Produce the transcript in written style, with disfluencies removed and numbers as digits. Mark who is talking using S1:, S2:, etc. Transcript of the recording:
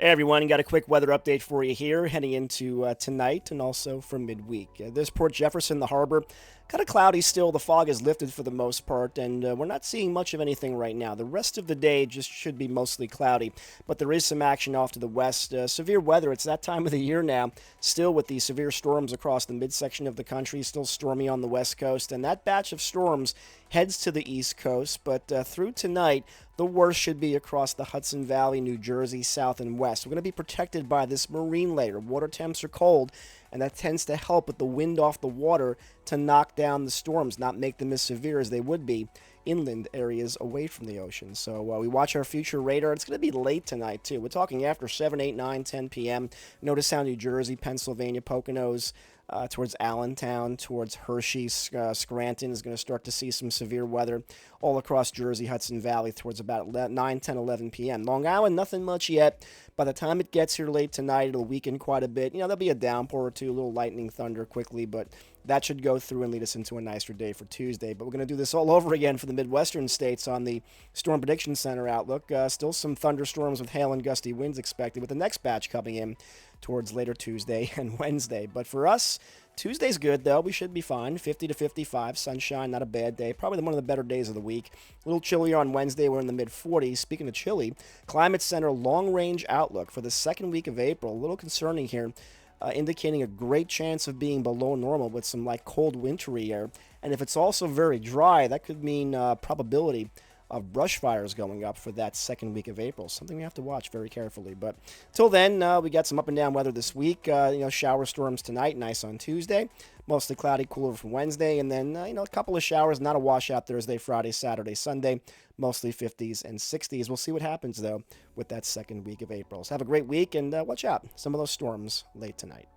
S1: Hey everyone, got a quick weather update for you here, heading into tonight and also for midweek. This Port Jefferson, the harbor, kind of cloudy still. The fog is lifted for the most part, and we're not seeing much of anything right now. The rest of the day just should be mostly cloudy, but there is some action off to the west. Severe weather, it's that time of the year now, still with the severe storms across the midsection of the country, still stormy on the west coast, and that batch of storms heads to the east coast, but through tonight, the worst should be across the Hudson Valley, New Jersey, south and west. We're going to be protected by this marine layer. Water temps are cold, and that tends to help with the wind off the water to knock down the storms, not make them as severe as they would be inland areas away from the ocean. So we watch our future radar. It's going to be late tonight, too. We're talking after 7, 8, 9, 10 p.m. Notice how New Jersey, Pennsylvania, Poconos, towards Allentown, towards Hershey, Scranton is going to start to see some severe weather all across Jersey, Hudson Valley towards about 9, 10, 11 p.m. Long Island, nothing much yet. By the time it gets here late tonight, it'll weaken quite a bit. There'll be a downpour or two, a little lightning, thunder quickly, but that should go through and lead us into a nicer day for Tuesday. But we're going to do this all over again for the Midwestern states on the Storm Prediction Center outlook. Still some thunderstorms with hail and gusty winds expected, with the next batch coming in towards later Tuesday and Wednesday. But for us, Tuesday's good, though. We should be fine. 50 to 55, sunshine, not a bad day. Probably one of the better days of the week. A little chillier on Wednesday. We're in the mid-40s. Speaking of chilly, Climate Center long-range outlook for the second week of April. A little concerning here. Indicating a great chance of being below normal with some cold wintry air. And if it's also very dry, that could mean probability of brush fires going up for that second week of April. Something we have to watch very carefully. But till then, we got some up and down weather this week. Shower storms tonight, nice on Tuesday. Mostly cloudy, cooler from Wednesday. And then, a couple of showers, not a washout Thursday, Friday, Saturday, Sunday. Mostly 50s and 60s. We'll see what happens, though, with that second week of April. So have a great week, and watch out. Some of those storms late tonight.